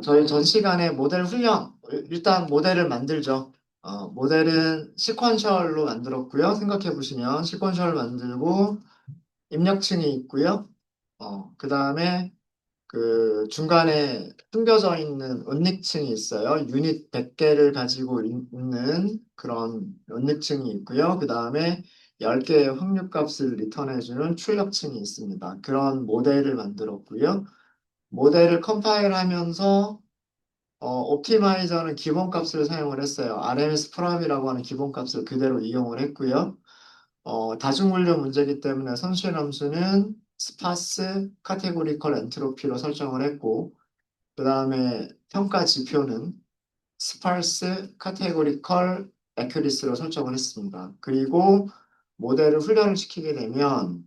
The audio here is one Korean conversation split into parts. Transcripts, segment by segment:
저희 전 시간에 모델 훈련, 일단 모델을 만들죠. 모델은 시퀀셜로 만들었고요. 생각해 보시면 시퀀셜 만들고 입력층이 있고요. 그 다음에 그 중간에 숨겨져 있는 은닉층이 있어요. 유닛 100개를 가지고 있는 그런 은닉층이 있고요. 그 다음에 10개의 확률값을 리턴해주는 출력층이 있습니다. 그런 모델을 만들었고요. 모델을 컴파일하면서 옵티마이저는 기본값을 사용을 했어요. RMS 프롬이라고 하는 기본값을 그대로 이용을 했고요. 다중분류 문제이기 때문에 선실 함수는 스파스 카테고리컬 엔트로피로 설정을 했고, 그 다음에 평가 지표는 스파스 카테고리컬 에큐리스로 설정을 했습니다. 그리고 모델을 훈련을 시키게 되면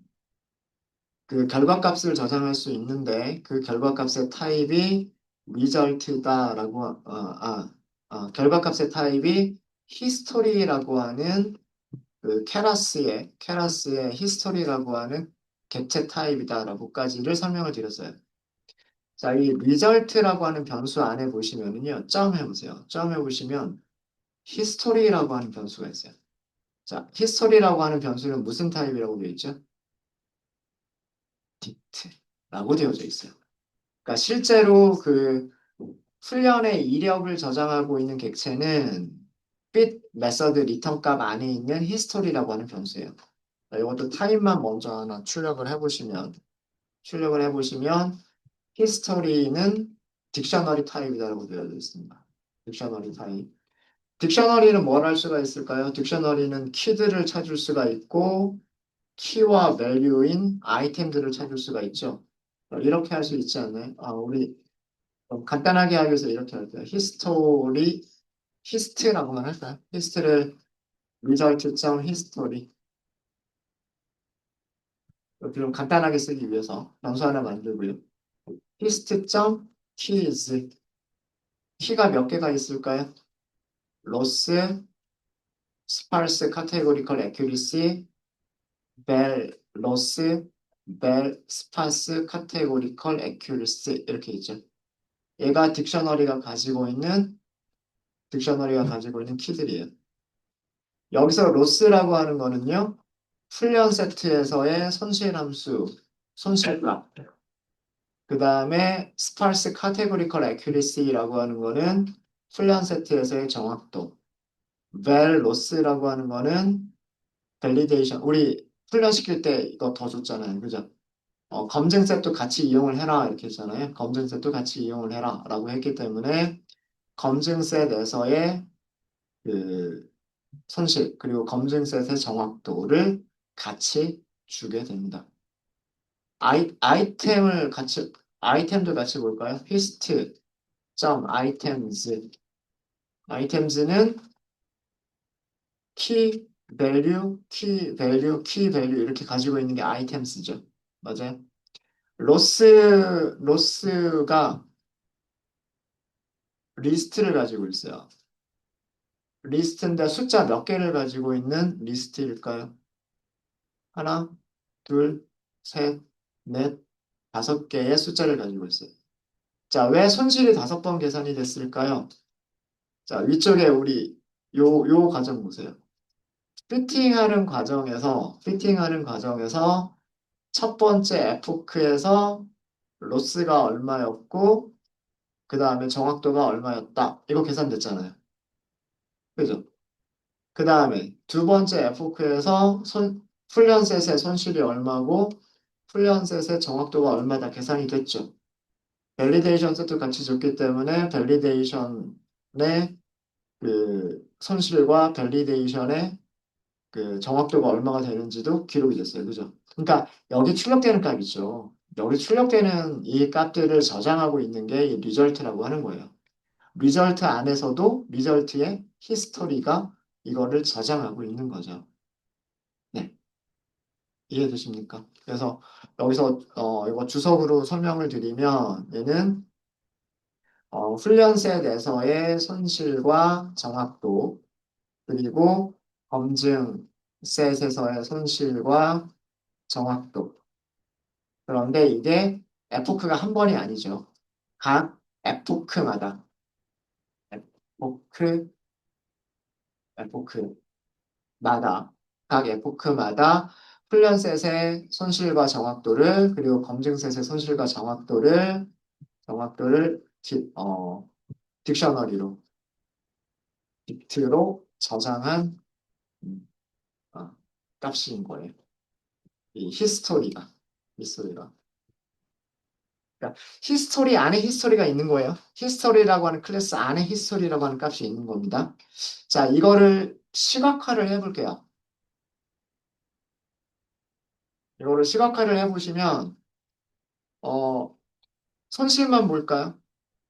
그 결과값을 저장할 수 있는데 그 결과값의 타입이 result다라고 결과값의 타입이 history라고 하는 그 케라스의 history라고 하는 객체 타입이다라고까지를 설명을 드렸어요. 자, 이 result라고 하는 변수 안에 보시면은요, 점 해보세요. 점 해보시면 history라고 하는 변수가 있어요. 자, history라고 하는 변수는 무슨 타입이라고 되어 있죠? dict라고 되어져 있어요. 그러니까 실제로 그 훈련의 이력을 저장하고 있는 객체는 fit 메서드 리턴 값 안에 있는 history라고 하는 변수예요. 이것도 타입만 먼저 하나 출력을 해보시면 history는 딕셔너리 타입이라고 되어져 있습니다. 딕셔너리 타입. 딕셔너리는 뭘 할 수가 있을까요? 딕셔너리는 키들을 찾을 수가 있고 키와 밸류인 아이템들을 찾을 수가 있죠. 이렇게 할 수 있지 않나요? 우리 간단하게 하기 위해서 이렇게 할게요. 히스트라고만 할까요? 히스트를 result.history 이렇게 좀 간단하게 쓰기 위해서 변수 하나 만들고요. hist.keys 키가 몇 개가 있을까요? loss, sparse categorical accuracy, vel, loss, vel, sparse categorical accuracy 이렇게 있죠. 얘가 딕셔너리가 가지고 있는 키들이에요. 여기서 로스라고 하는 거는요. 훈련 세트에서의 손실함수, 손실값. 그 다음에 스파르스 카테고리컬 애큐리시라고 하는 거는 훈련 세트에서의 정확도. 벨 로스라고 하는 거는 밸리데이션. 우리 훈련시킬 때 이거 더 줬잖아요. 그죠? 검증 셋도 같이 이용을 해라. 이렇게 했잖아요. 검증 셋도 같이 이용을 해라. 라고 했기 때문에 검증 셋에서의 그 손실, 그리고 검증 셋의 정확도를 같이 주게 됩니다. 아이템을 같이, 아이템도 같이 볼까요? hist, items. 아이템즈는 key, value, key, value, key, value 이렇게 가지고 있는 게 아이템스죠. 맞아요? 로스가 리스트를 가지고 있어요. 리스트인데 숫자 몇 개를 가지고 있는 리스트일까요? 하나, 둘, 셋, 넷, 5개의 숫자를 가지고 있어요. 자, 왜 손실이 5번 계산이 됐을까요? 자, 위쪽에 우리 요 과정 보세요. 피팅하는 과정에서 첫 번째 에포크에서 로스가 얼마였고, 그 다음에 정확도가 얼마였다. 이거 계산됐잖아요. 그죠? 그 다음에 두 번째 에포크에서 훈련셋의 손실이 얼마고, 훈련셋의 정확도가 얼마다 계산이 됐죠. 밸리데이션 세트 같이 줬기 때문에 밸리데이션의 그 손실과 밸리데이션의 그 정확도가 얼마가 되는지도 기록이 됐어요. 그죠? 그러니까 여기 출력되는 값이죠. 여기 출력되는 이 값들을 저장하고 있는 게 이 리절트라고 하는 거예요. 리절트 안에서도 리절트의 히스토리가 이거를 저장하고 있는 거죠. 네, 이해되십니까? 그래서 여기서 이거 주석으로 설명을 드리면 얘는 훈련셋에서의 손실과 정확도 그리고 검증 셋에서의 손실과 정확도. 그런데 이게 에포크가 한 번이 아니죠. 각 에포크마다, 에포크, 에포크마다, 각 에포크마다 훈련셋의 손실과 정확도를, 그리고 검증셋의 손실과 정확도를 딕셔너리로, 빅트로 저장한 음, 어, 값인 거예요. 이 히스토리가. 그러니까 히스토리 안에 히스토리가 있는 거예요. 히스토리라고 하는 클래스 안에 히스토리라고 하는 값이 있는 겁니다. 자, 이거를 시각화를 해볼게요. 이거를 시각화를 해보시면 어, 손실만 볼까요?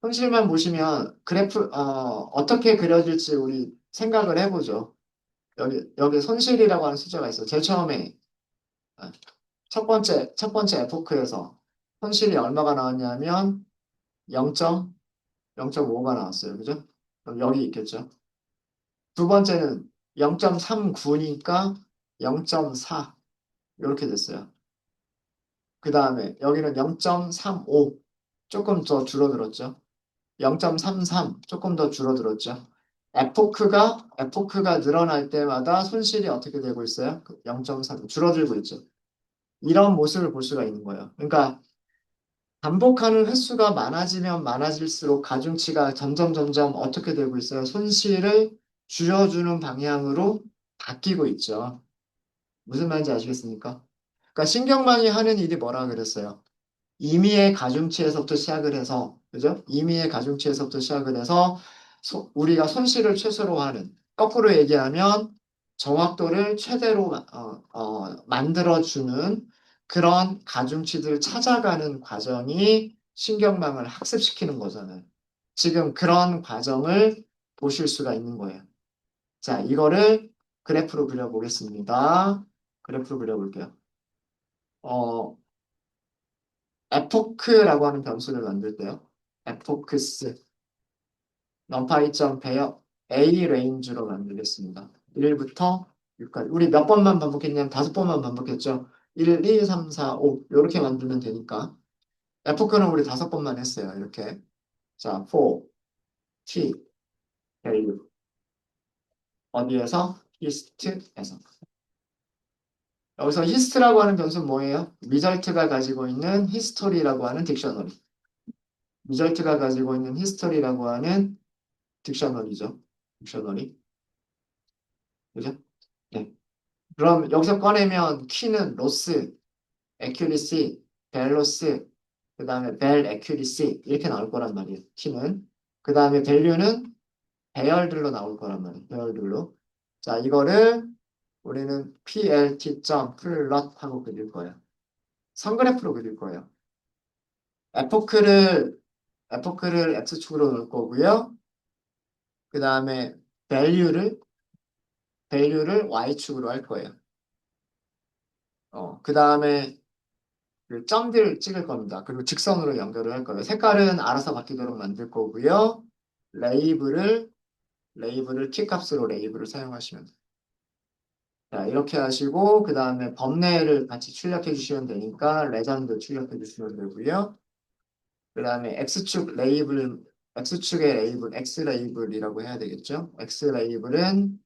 손실만 보시면 그래프 어떻게 그려질지 우리 생각을 해보죠. 여기 손실이라고 하는 숫자가 있어. 제일 처음에 어, 첫 번째 에포크에서 손실이 얼마가 나왔냐면 0.5가 나왔어요. 그죠? 그럼 여기 있겠죠. 두 번째는 0.39니까 0.4 이렇게 됐어요. 그 다음에 여기는 0.35 조금 더 줄어들었죠. 0.33 조금 더 줄어들었죠. 에포크가 늘어날 때마다 손실이 어떻게 되고 있어요? 0.3 줄어들고 있죠. 이런 모습을 볼 수가 있는 거예요. 그러니까 반복하는 횟수가 많아지면 많아질수록 가중치가 점점 어떻게 되고 있어요? 손실을 줄여주는 방향으로 바뀌고 있죠. 무슨 말인지 아시겠습니까? 그러니까 신경망이 하는 일이 뭐라 그랬어요? 임의의 가중치에서부터 시작을 해서, 그죠? 임의의 가중치에서부터 시작을 해서 우리가 손실을 최소로 하는, 거꾸로 얘기하면 정확도를 최대로 만들어주는 그런 가중치들을 찾아가는 과정이 신경망을 학습시키는 거잖아요. 지금 그런 과정을 보실 수가 있는 거예요. 자, 이거를 그래프로 그려보겠습니다. 그래프로 그려볼게요. 어, 에포크라고 하는 변수를 만들 때요. 에포크스 넘파이 배역 A 레인지로 만들겠습니다. 1부터 6까지. 우리 몇 번만 반복했냐면 5번만 반복했죠. 1, 2, 3, 4, 5 이렇게 만들면 되니까. 에포크는 우리 5번만 했어요. 이렇게. 자, for, t, value. 어디에서? hist에서. 여기서 hist라고 하는 변수는 뭐예요? 리절트가 가지고 있는 history라고 하는 딕셔너리. 리절트가 가지고 있는 history라고 하는 딕셔너리죠. 딕셔너리. 그죠? 네. 그럼 여기서 꺼내면 키는 로스, 에큐리시, 벨로스, 그 다음에 벨 에큐리시 이렇게 나올 거란 말이에요. 키는. 그 다음에 밸류는 배열들로 나올 거란 말이에요. 배열들로. 자, 이거를 우리는 plt.plot 하고 그릴 거예요. 선그래프로 그릴 거예요. 에포크를 x축으로 놓을 거고요. 그 다음에 밸류를 y축으로 할 거예요. 그 다음에 그 점들 찍을 겁니다. 그리고 직선으로 연결을 할 거예요. 색깔은 알아서 바뀌도록 만들 거고요. 레이블을 키값으로 레이블을 사용하시면 돼요. 자, 이렇게 하시고 그 다음에 범례를 같이 출력해 주시면 되니까 레전드 출력해 주시면 되고요. 그 다음에 X축의 레이블, X 레이블이라고 해야 되겠죠? X 레이블은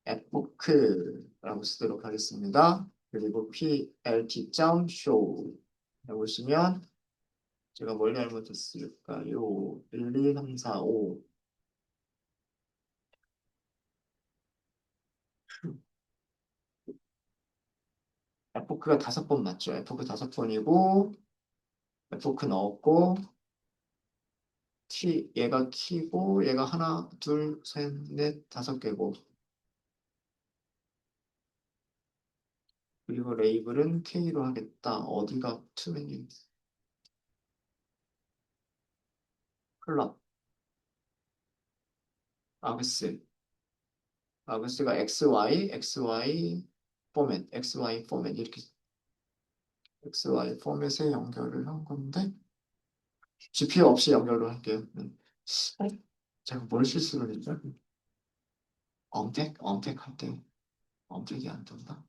에포크라고 쓰도록 하겠습니다. 그리고 plt.show 해보시면 제가 뭘 잘못했을까요? 1, 2, 3, 4, 5. 에포크가 5번 맞죠? 에포크 5번이고, 에포크 넣었고, 얘가 키고, 얘가 하나, 둘, 셋, 넷, 5개고, 그리고 레이블은 K로 하겠다. 어디가 투명이 클럽, 아그스. 아그스가 XY 포맷, 이렇게 XY 포맷에 연결을 한 건데, GPU 없이 연결을 할게요. 제가 뭘 실수를 했죠? 언택 할 때, 언택이 안 된다.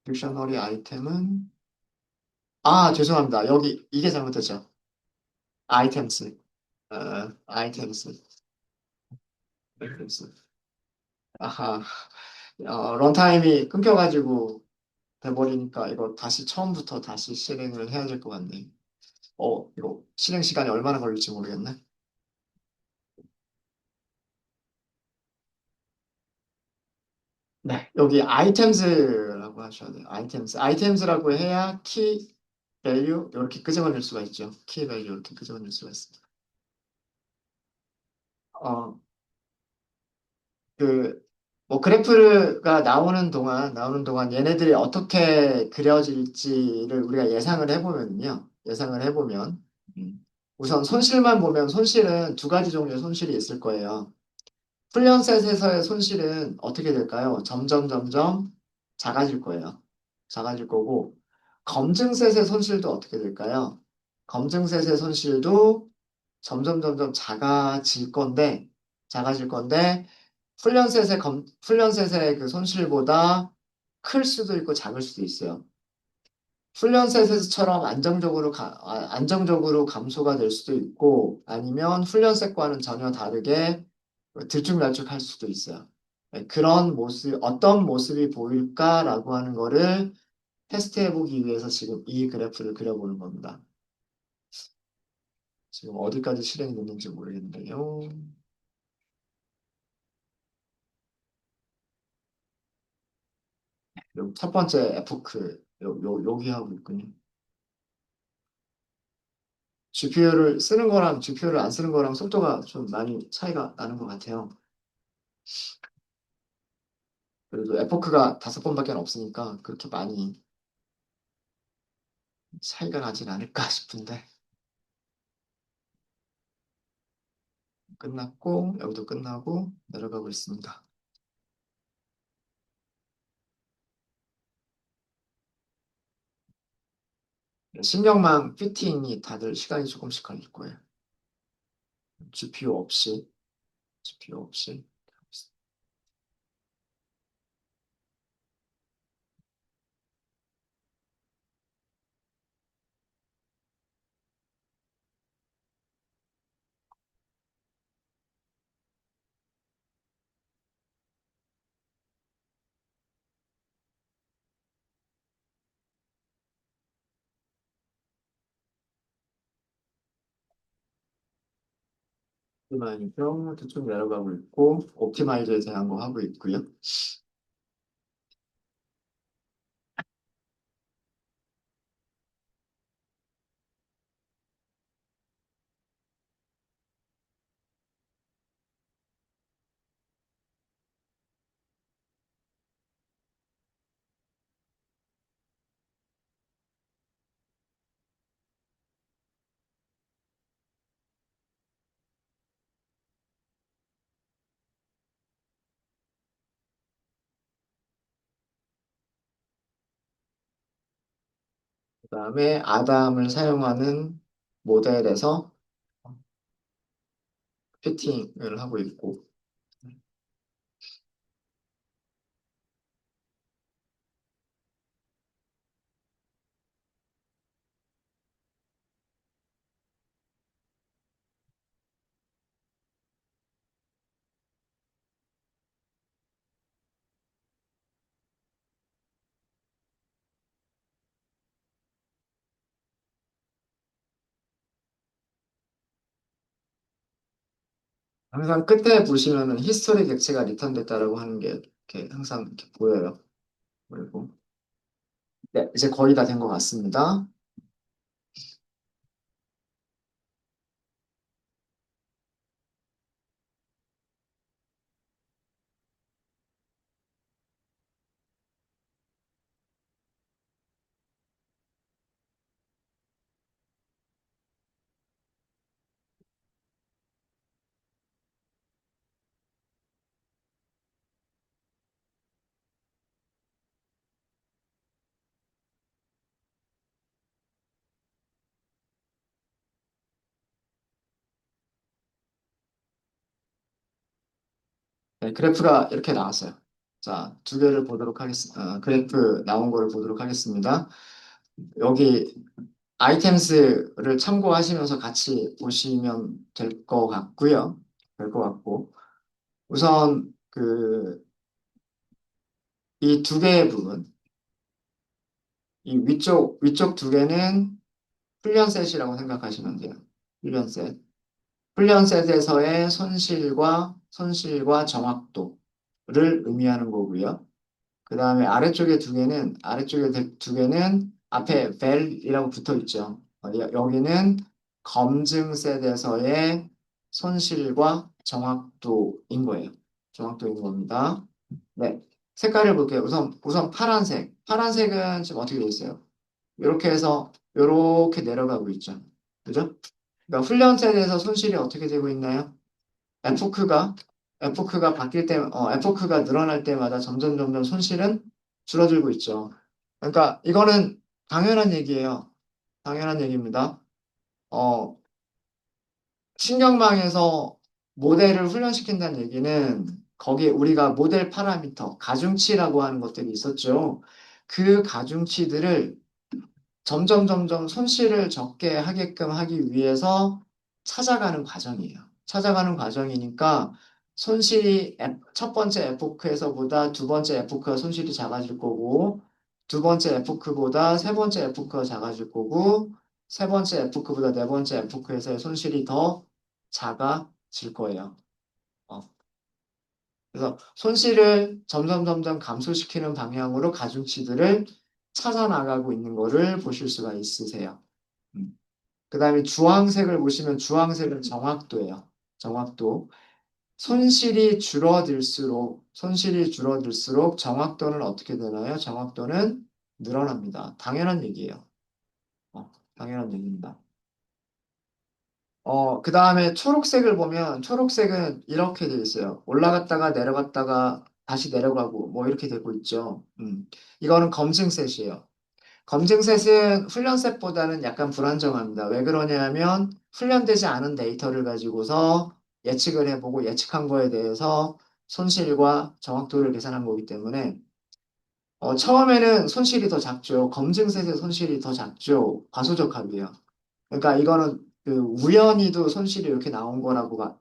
딕셔너리 아이템은 아, 죄송합니다. 여기, 이게 잘못됐죠. 아이템스. 아이템스. 아이템스. 아하. 런타임이 끊겨가지고 돼버리니까 이거 다시 처음부터 다시 실행을 해야 될 것 같네. 이거 실행 시간이 얼마나 걸릴지 모르겠네. 네, 여기 아이템즈라고 하셔야 돼요. 아이템즈. 아이템즈라고 해야 키, 밸류 이렇게 끄집어낼 수가 있죠. 키, 밸류 이렇게 끄집어낼 수가 있습니다. 어, 그, 뭐 그래프가 나오는 동안 얘네들이 어떻게 그려질지를 우리가 예상을 해보면요. 예상을 해보면, 우선 손실만 보면 손실은 두 가지 종류의 손실이 있을 거예요. 훈련셋에서의 손실은 어떻게 될까요? 점점 점점 작아질 거예요. 작아질 거고, 검증셋의 손실도 어떻게 될까요? 검증셋의 손실도 점점 점점 작아질 건데, 훈련셋의 그 손실보다 클 수도 있고 작을 수도 있어요. 훈련셋에서처럼 안정적으로 감소가 될 수도 있고, 아니면 훈련셋과는 전혀 다르게 들쭉날쭉할 수도 있어요. 네, 그런 모습, 어떤 모습이 보일까라고 하는 거를 테스트해보기 위해서 지금 이 그래프를 그려보는 겁니다. 지금 어디까지 실행이 됐는지 모르겠는데요. 첫 번째 F크, 여기 하고 있군요. GPU를 쓰는 거랑 GPU를 안 쓰는 거랑 속도가 좀 많이 차이가 나는 것 같아요. 그래도 에포크가 5번밖에 없으니까 그렇게 많이 차이가 나진 않을까 싶은데 끝났고 여기도 끝나고 내려가고 있습니다. 신경망 피팅이 다들 시간이 조금씩 걸릴 거예요. GPU 없이 GPU 없이 옵티마이저 쭉 내려가고 있고 옵티마이저에 대한 거 하고 있고요. 그다음에 아담을 사용하는 모델에서 피팅을 하고 있고 항상 끝에 보시면은 히스토리 객체가 리턴됐다라고 하는 게 이렇게 항상 이렇게 보여요. 그리고 네, 이제 거의 다 된 것 같습니다. 네, 그래프가 이렇게 나왔어요. 자, 두 개를 보도록 하겠습니다. 그래프 나온 거를 보도록 하겠습니다. 여기 아이템스를 참고하시면서 같이 보시면 될 것 같고요. 될 것 같고. 우선 이 두 개의 부분, 이 위쪽 두 개는 훈련셋이라고 생각하시면 돼요. 훈련셋. 훈련셋에서의 손실과 정확도를 의미하는 거고요. 그 다음에 아래쪽에 두 개는 앞에 벨이라고 붙어 있죠. 여기는 검증셋에서의 손실과 정확도인 거예요. 정확도인 겁니다. 네. 색깔을 볼게요. 우선 파란색. 파란색은 지금 어떻게 돼 있어요? 이렇게 해서 이렇게 내려가고 있죠. 그죠? 그러니까 훈련셋에서 손실이 어떻게 되고 있나요? 에포크가 에포크가 에포크가 늘어날 때마다 점점 손실은 줄어들고 있죠. 그러니까 이거는 당연한 얘기예요. 당연한 얘기입니다. 어, 신경망에서 모델을 훈련시킨다는 얘기는 거기에 우리가 모델 파라미터, 가중치라고 하는 것들이 있었죠. 그 가중치들을 점점 손실을 적게 하게끔 하기 위해서 찾아가는 과정이에요. 찾아가는 과정이니까 첫 번째 에포크에서보다 두 번째 에포크가 손실이 작아질 거고, 두 번째 에포크보다 세 번째 에포크가 작아질 거고, 세 번째 에포크보다 네 번째 에포크에서의 손실이 더 작아질 거예요. 어. 그래서 손실을 점점 감소시키는 방향으로 가중치들을 찾아 나가고 있는 것을 보실 수가 있으세요. 그 다음에 주황색을 보시면 주황색은 정확도예요. 정확도. 손실이 줄어들수록 정확도는 어떻게 되나요? 정확도는 늘어납니다. 당연한 얘기예요. 당연한 얘기입니다. 그 다음에 초록색을 보면 초록색은 이렇게 되어 있어요. 올라갔다가 내려갔다가 다시 내려가고 뭐 이렇게 되고 있죠. 이거는 검증셋이에요. 검증셋은 훈련셋보다는 약간 불안정합니다. 왜 그러냐면 훈련되지 않은 데이터를 가지고서 예측을 해보고 예측한 거에 대해서 손실과 정확도를 계산한 거기 때문에 처음에는 손실이 더 작죠. 검증셋의 손실이 더 작죠. 과소적합이에요. 그러니까 이거는 그 우연히도 손실이 이렇게 나온 거라고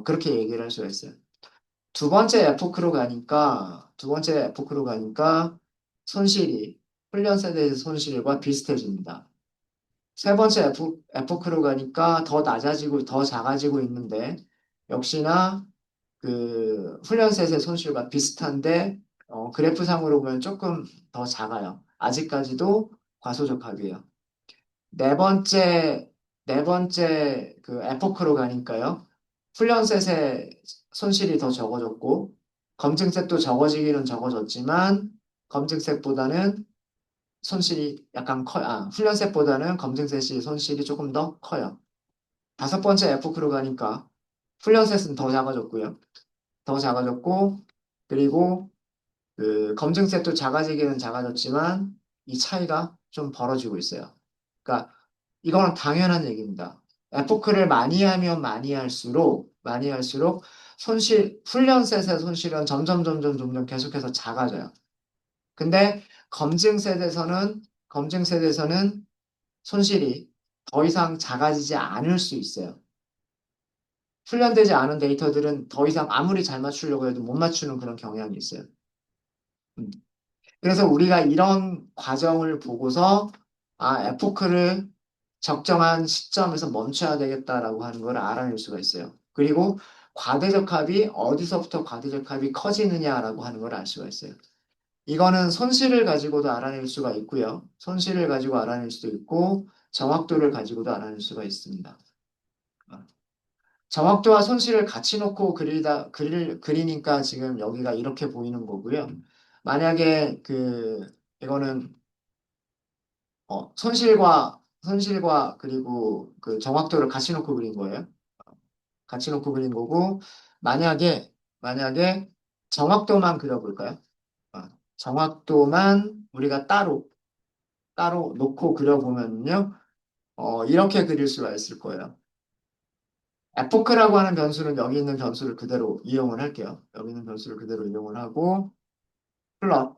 그렇게 얘기를 할 수가 있어요. 두 번째 에포크로 가니까 손실이 훈련 세대의 손실과 비슷해집니다. 세 번째 에포크로 가니까 더 낮아지고 더 작아지고 있는데 역시나 그 훈련 셋의 손실과 비슷한데 그래프상으로 보면 조금 더 작아요. 아직까지도 과소적합이에요. 네 번째, 네 번째 그 에포크로 가니까요. 훈련셋의 손실이 더 적어졌고, 검증셋도 적어지기는 적어졌지만, 검증셋보다는 손실이 약간 커요. 훈련셋보다는 검증셋이 손실이 조금 더 커요. 다섯 번째 에포크로 가니까, 훈련셋은 더 작아졌고요. 더 작아졌고, 그리고 그 검증셋도 작아지기는 작아졌지만, 이 차이가 좀 벌어지고 있어요. 그러니까 이거는 당연한 얘기입니다. 에포크를 많이 할수록 훈련셋의 손실은 점점 계속해서 작아져요. 근데 검증셋에서는 손실이 더 이상 작아지지 않을 수 있어요. 훈련되지 않은 데이터들은 더 이상 아무리 잘 맞추려고 해도 못 맞추는 그런 경향이 있어요. 음. 그래서 우리가 이런 과정을 보고서 에포크를 적정한 시점에서 멈춰야 되겠다라고 하는 걸 알아낼 수가 있어요. 그리고 어디서부터 과대적합이 커지느냐라고 하는 걸 알 수가 있어요. 이거는 손실을 가지고도 알아낼 수가 있고요. 손실을 가지고 알아낼 수도 있고, 정확도를 가지고도 알아낼 수가 있습니다. 정확도와 손실을 같이 놓고 그리니까 지금 여기가 이렇게 보이는 거고요. 만약에 이거는 손실과 그리고 그 정확도를 같이 놓고 그린 거예요. 같이 놓고 그린 거고, 만약에 정확도만 그려볼까요? 정확도만 우리가 따로 놓고 그려보면요. 이렇게 그릴 수가 있을 거예요. 에포크라고 하는 변수는 여기 있는 변수를 그대로 이용을 할게요. 여기 있는 변수를 그대로 이용을 하고, 플롯.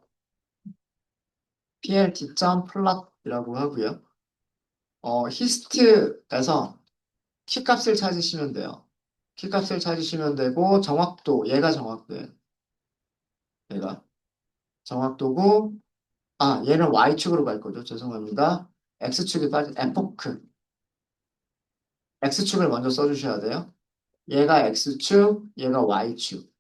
plt.plot이라고 하고요. 히스트에서 키값을 찾으시면 돼요. 키값을 찾으시면 되고 정확도 얘가 정확도예요. 얘가 정확도고 얘는 y축으로 갈 거죠. 죄송합니다. x축이 빠진 epoch x축을 먼저 써주셔야 돼요. 얘가 x축, 얘가 y축.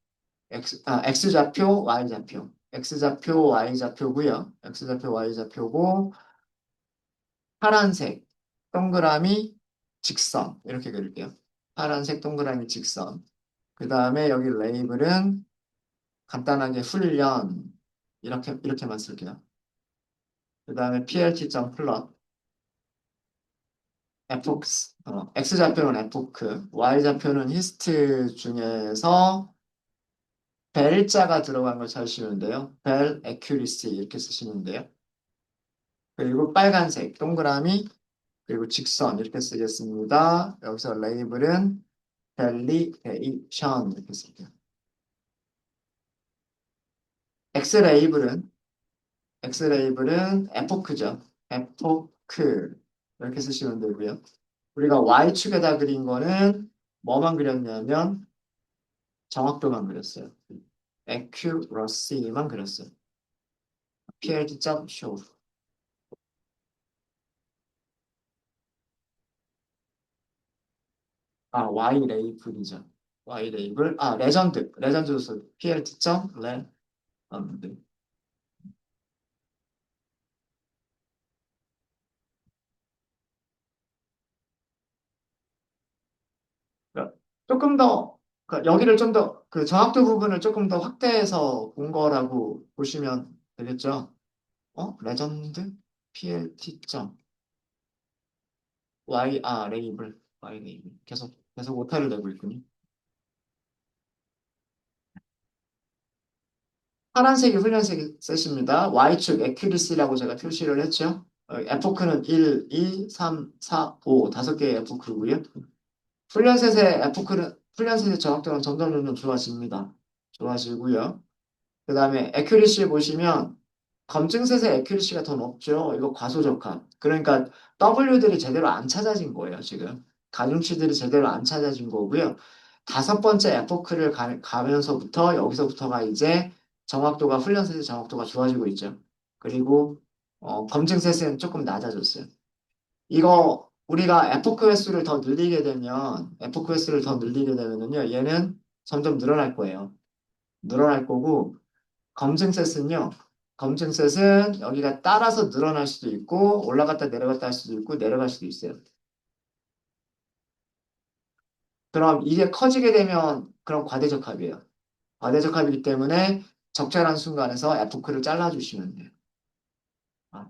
x좌표, y좌표. x좌표, y좌표고요. x좌표, y좌표고 파란색 동그라미 직선 이렇게 그릴게요. 파란색 동그라미 직선. 그 다음에 여기 레이블은 간단하게 훈련 이렇게만 쓸게요. 그 다음에 plt.plot x좌표는 epoch, y좌표는 히스트 중에서 벨자가 들어간 걸 찾으시면 돼요. 벨 accuracy 이렇게 쓰시면 돼요. 그리고 빨간색 동그라미 그리고 직선 이렇게 쓰겠습니다. 여기서 레이블은 validation 이렇게 쓸게요. x 레이블은 epoch죠. epoch 이렇게 쓰시면 되고요. 우리가 y축에다 그린 거는 뭐만 그렸냐면 정확도만 그렸어요. accuracy만 그렸어요. plt.show Y 레이블이죠. Y 레이블. 레전드도 써. plt.레전드. 그러니까 조금 더, 여기를 좀 더, 그 정확도 부분을 조금 더 확대해서 본 거라고 보시면 되겠죠. 레전드? plt.y, 레이블. Y 레이블. 계속 오타를 내고 있군요. 파란색이 훈련색 셋입니다. Y축 accuracy라고 제가 표시를 했죠. 에포크는 1, 2, 3, 4, 5 다섯 개의 에포크고요. 훈련셋의 정확도는 점점 좋아집니다. 좋아지고요. 그 다음에 accuracy 보시면 검증셋의 accuracy가 더 높죠. 이거 과소적합. 그러니까 W들이 제대로 안 찾아진 거예요, 지금. 가중치들이 제대로 안 찾아진 거고요. 다섯 번째 에포크를 가면서부터 여기서부터가 이제 정확도가 훈련셋의 정확도가 좋아지고 있죠. 그리고 검증셋은 조금 낮아졌어요. 이거 우리가 에포크 횟수를 더 늘리게 되면은요, 얘는 점점 늘어날 거예요. 늘어날 거고 검증셋은요, 검증셋은 여기가 따라서 늘어날 수도 있고 올라갔다 내려갔다 할 수도 있고 내려갈 수도 있어요. 그럼 이게 커지게 되면 그럼 과대적합이에요. 과대적합이기 때문에 적절한 순간에서 에포크를 잘라주시면 돼요. 아,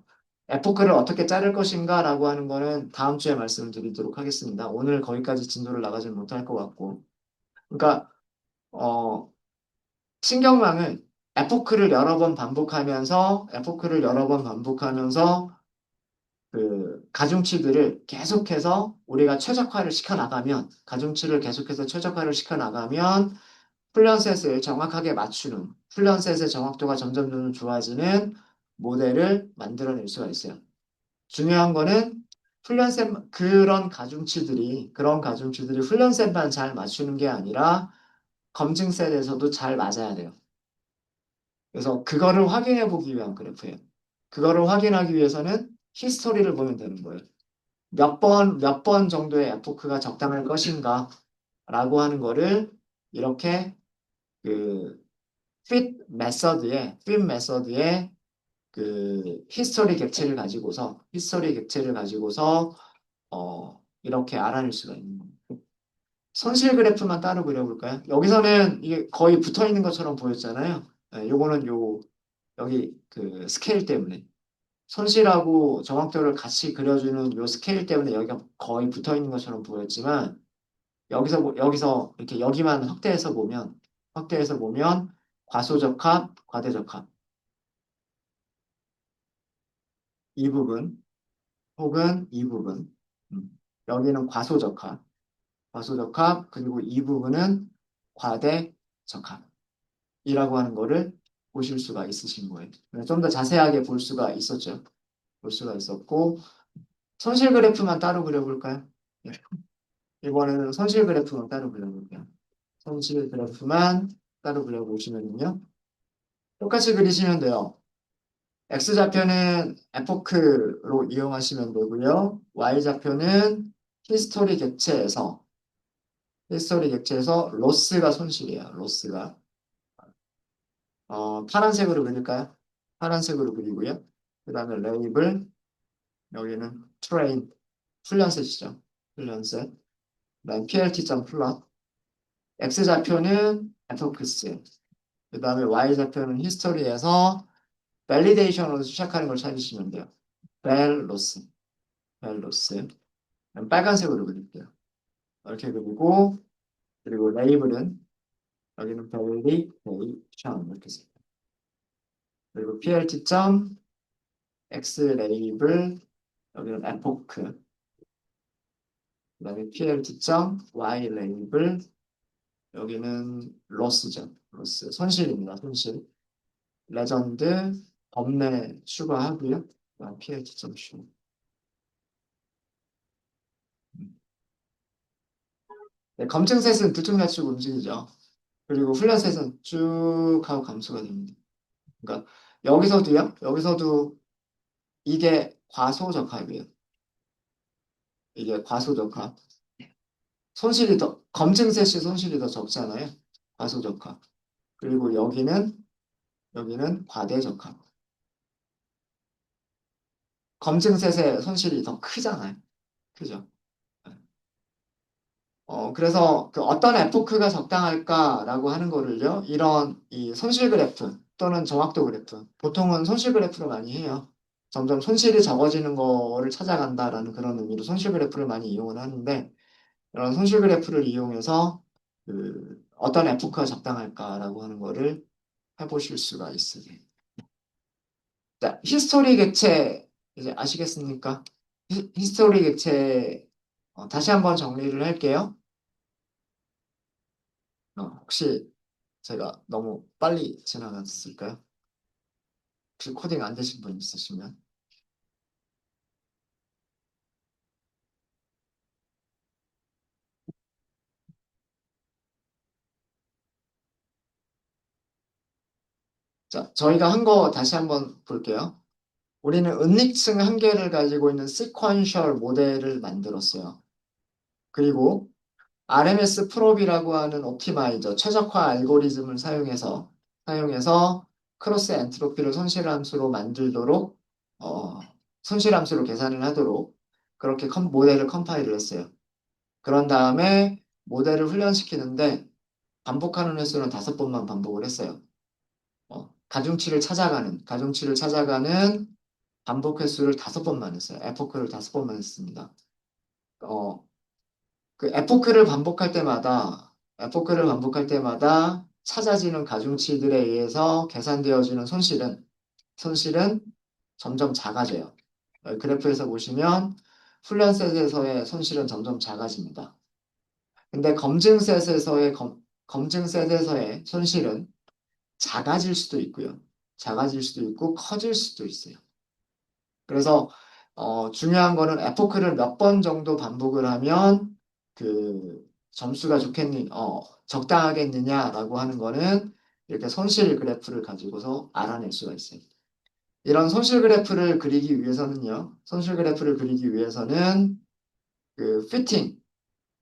에포크를 어떻게 자를 것인가라고 하는 거는 다음 주에 말씀을 드리도록 하겠습니다. 오늘 거기까지 진도를 나가지 못할 것 같고. 그러니까 어, 신경망은 에포크를 여러 번 반복하면서 그 가중치들을 계속해서 우리가 최적화를 시켜 나가면 가중치를 계속해서 최적화를 시켜 나가면 플런셋을 정확하게 맞추는 플런셋의 정확도가 점점 좋아지는 모델을 만들어낼 수가 있어요. 중요한 거는 그런 가중치들이 훈련셋만 잘 맞추는 게 아니라 검증셋에서도 잘 맞아야 돼요. 그래서 그거를 확인해 보기 위한 그래프예요. 그거를 확인하기 위해서는 히스토리를 보면 되는 거예요. 몇 번 정도의 에포크가 적당할 것인가 라고 하는 거를 이렇게 그 fit 메서드의 그 히스토리 객체를 가지고서 이렇게 알아낼 수가 있는 겁니다. 손실 그래프만 따로 그려볼까요? 여기서는 이게 거의 붙어 있는 것처럼 보였잖아요. 네, 요거는 여기 그 스케일 때문에 손실하고 정확도를 같이 그려주는 요 스케일 때문에 여기가 거의 붙어 있는 것처럼 보였지만 여기서 이렇게 여기만 확대해서 보면 과소적합, 과대적합 이 부분 혹은 이 부분 여기는 과소적합 그리고 이 부분은 과대적합이라고 하는 거를 보실 수가 있으신 거예요. 좀 더 자세하게 볼 수가 있었죠. 볼 수가 있었고, 손실 그래프만 따로 그려볼까요? 네. 이번에는 손실 그래프만 따로 그려볼게요. 손실 그래프만 따로 그려보시면요. 똑같이 그리시면 돼요. X좌표는 에포크로 이용하시면 되고요. Y좌표는 히스토리 객체에서 로스가 손실이에요. 로스가. 파란색으로 그릴까요? 파란색으로 그리고요. 그 다음에 레이블, 여기는 트레인, 훈련셋이죠. 훈련셋. 그 다음 PLT.plot. X좌표는 에포크스. 그 다음에 Y좌표는 히스토리에서 밸리데이션으로 시작하는 걸 찾으시면 돼요. 벨로스, 벨로스. 빨간색으로 그릴게요. 이렇게 그리고, 그리고 레이블은, 여기는 밸리데이션, 이렇게 써요. 그리고 PLT.x 레이블, 여기는 에포크, 그 다음에 PLT.y 레이블, 여기는 로스죠. 로스. 손실입니다. 손실. 레전드, 범례 추가하고요. 그다음 PLT.show. 네, 검증셋은 들쭉날쭉 움직이죠. 그리고 훈련셋은 쭉 하고 감소가 됩니다. 그러니까 여기서도 이게 과소적합이에요. 이게 과소적합. 검증셋이 손실이 더 적잖아요. 과소적합. 그리고 여기는 과대적합. 검증셋의 손실이 더 크잖아요. 그죠? 그래서 그 어떤 에포크가 적당할까라고 하는 거를요, 이런 이 손실 그래프 또는 정확도 그래프, 보통은 손실 그래프를 많이 해요. 점점 손실이 적어지는 거를 찾아간다라는 그런 의미로 손실 그래프를 많이 이용을 하는데, 이런 손실 그래프를 이용해서 그 어떤 에포크가 적당할까라고 하는 거를 해보실 수가 있어요. 자, 히스토리 객체 이제 아시겠습니까? 히스토리 객체 다시 한번 정리를 할게요. 혹시 제가 너무 빨리 지나갔을까요? 혹시 코딩 안 되신 분 있으시면. 자, 저희가 한 거 다시 한번 볼게요. 우리는 은닉층 한 개를 가지고 있는 시퀀셜 모델을 만들었어요. 그리고 RMS 프롭이라고 하는 옵티마이저, 최적화 알고리즘을 사용해서 크로스 엔트로피를 손실함수로 만들도록, 손실함수로 계산을 하도록 그렇게 모델을 컴파일을 했어요. 그런 다음에 모델을 훈련시키는데 반복하는 횟수는 5번만 반복을 했어요. 가중치를 찾아가는 반복 횟수를 5번만 했어요. 에포크를 5번만 했습니다. 어, 그 에포크를 반복할 때마다 찾아지는 가중치들에 의해서 계산되어지는 손실은 점점 작아져요. 그래프에서 보시면 훈련셋에서의 손실은 점점 작아집니다. 근데 검증셋에서의 손실은 작아질 수도 있고요. 작아질 수도 있고 커질 수도 있어요. 그래서 중요한 거는 에포크를 몇 번 정도 반복을 하면 그 점수가 적당하겠느냐라고 하는 거는 이렇게 손실 그래프를 가지고서 알아낼 수가 있어요. 이런 손실 그래프를 그리기 위해서는 그 피팅,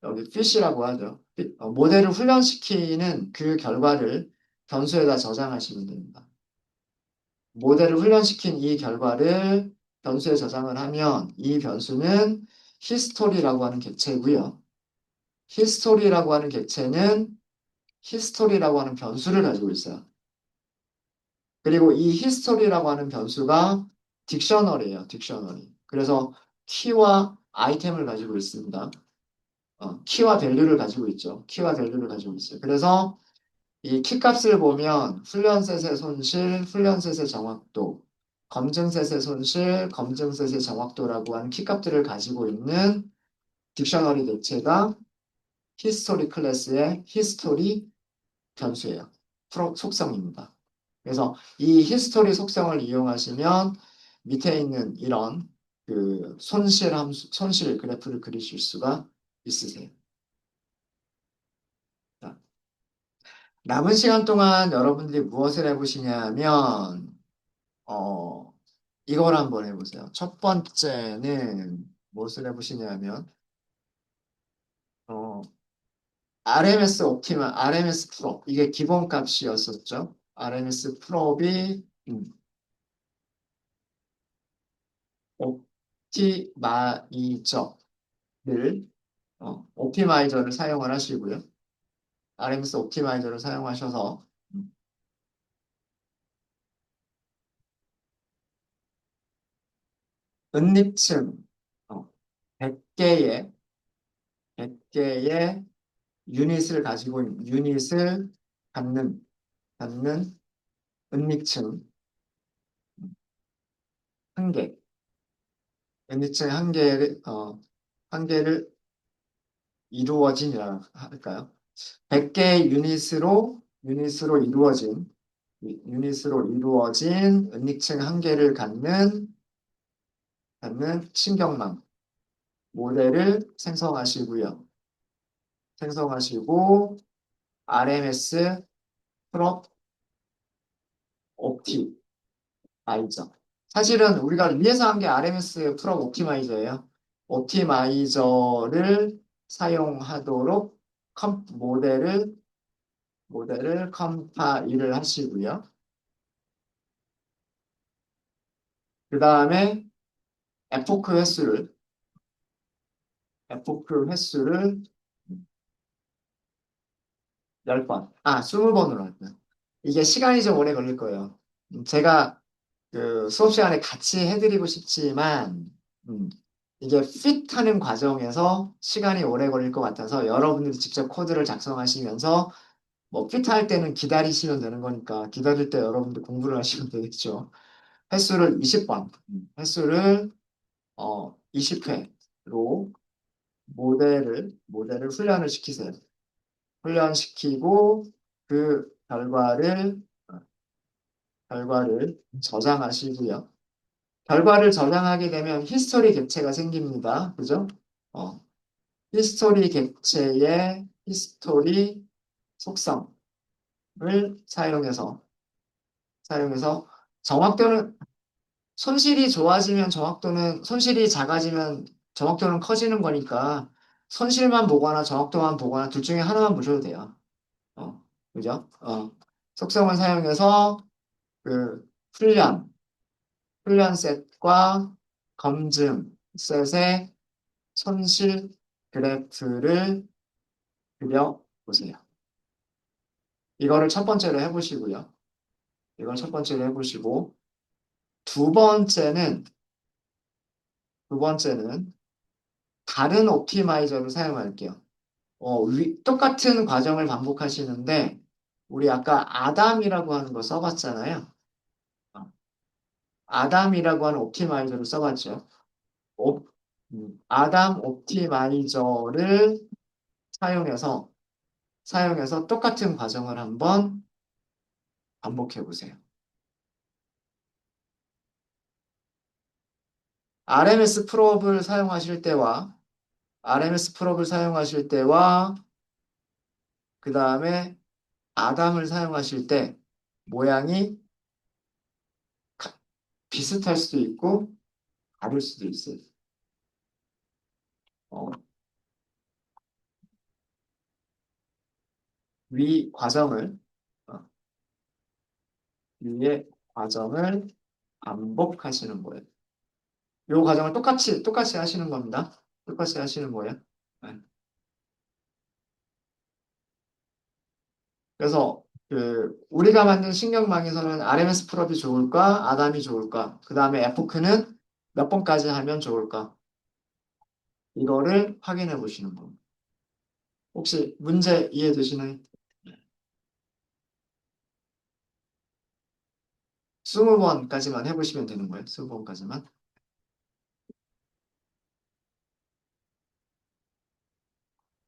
여기 fish라고 하죠. 모델을 훈련시키는 그 결과를 변수에다 저장하시면 됩니다. 모델을 훈련시킨 이 결과를 변수에 저장을 하면 이 변수는 히스토리라고 하는 객체고요. 히스토리라고 하는 객체는 히스토리라고 하는 변수를 가지고 있어요. 그리고 이 히스토리라고 하는 변수가 딕셔너리예요. 딕셔너리. 그래서 키와 아이템을 가지고 있습니다. 키와 밸류를 가지고 있죠. 키와 밸류를 가지고 있어요. 그래서 이 키값을 보면 훈련셋의 손실, 훈련셋의 정확도, 검증셋의 손실, 검증셋의 정확도라고 하는 키값들을 가지고 있는 딕셔너리 객체가 히스토리 클래스의 히스토리 변수예요. 속성입니다. 그래서 이 히스토리 속성을 이용하시면 밑에 있는 이런 그 손실 함수, 손실 그래프를 그리실 수가 있으세요. 자, 남은 시간 동안 여러분들이 무엇을 해보시냐면, 어, 이걸 한번 해보세요. 첫 번째는 무엇을 해보시냐면, 어, RMS 옵티마, RMS 프로, 이게 기본값이었었죠. RMS 프로비, 옵티마이저를, 옵티마이저를 사용을 하시고요. RMS 옵티마이저를 사용하셔서, 음, 은립층, 어, 100개의, 100개의 유닛을 가지고, 유닛을 갖는, 갖는 은립층 한 개, 은립층 한 개를, 한 개를 이루어진이라 할까요? 100개의 유닛으로 유닛으로 이루어진 은닉층 한 개를 갖는 신경망 모델을 생성하시고, RMS 프롭 옵티마이저. 사실은 우리가 위에서 한 게 RMS 프롭 옵티마이저예요. 옵티마이저를 사용하도록 모델을 컴파일을 하시고요. 그 다음에 에포크 횟수를 에포크 횟수를 10번. 20번으로 할게요. 이게 시간이 좀 오래 걸릴 거예요. 제가 그 수업 시간에 같이 해드리고 싶지만, 음, 이게 핏하는 과정에서 시간이 오래 걸릴 것 같아서 여러분들이 직접 코드를 작성하시면서 뭐 핏할 때는 기다리시면 되는 거니까 기다릴 때 여러분들 공부를 하시면 되겠죠. 횟수를 20번, 횟수를 20회로 모델을 훈련을 시키세요. 훈련시키고 그 결과를 저장하시고요. 결과를 저장하게 되면 히스토리 객체가 생깁니다. 그죠? 어, 히스토리 객체의 히스토리 속성을 사용해서 정확도는 손실이 좋아지면 손실이 작아지면 정확도는 커지는 거니까 손실만 보거나 정확도만 보거나 둘 중에 하나만 보셔도 돼요. 그죠? 속성을 사용해서 그 훈련 셋과 검증 셋의 손실 그래프를 그려보세요. 이거를 첫 번째로 해보시고요. 이걸 첫 번째로 해보시고, 두 번째는, 두 번째는 다른 옵티마이저를 사용할게요. 똑같은 과정을 반복하시는데, 우리 아까 아담이라고 하는 거 써봤잖아요. 어, 아담이라고 하는 옵티마이저를 써봤죠. 옵- 아담 옵티마이저를 사용해서, 똑같은 과정을 한번 반복해 보세요. RMS 프롭을 사용하실 때와, RMS 프롭을 사용하실 때와, 그 다음에 아담을 사용하실 때 모양이 비슷할 수도 있고 다를 수도 있어요. 어, 위 과정을, 어, 위의 과정을 반복하시는 거예요. 이 과정을 똑같이 하시는 겁니다. 똑같이 하시는 거예요. 네. 그래서 우리가 만든 신경망에서는 RMS 프롭이 좋을까, 아담이 좋을까, 그 다음에 에포크는 몇 번까지 하면 좋을까, 이거를 확인해 보시는 겁니다. 혹시 문제 이해되시나요? 20번까지만 해보시면 되는 거예요. 20번까지만.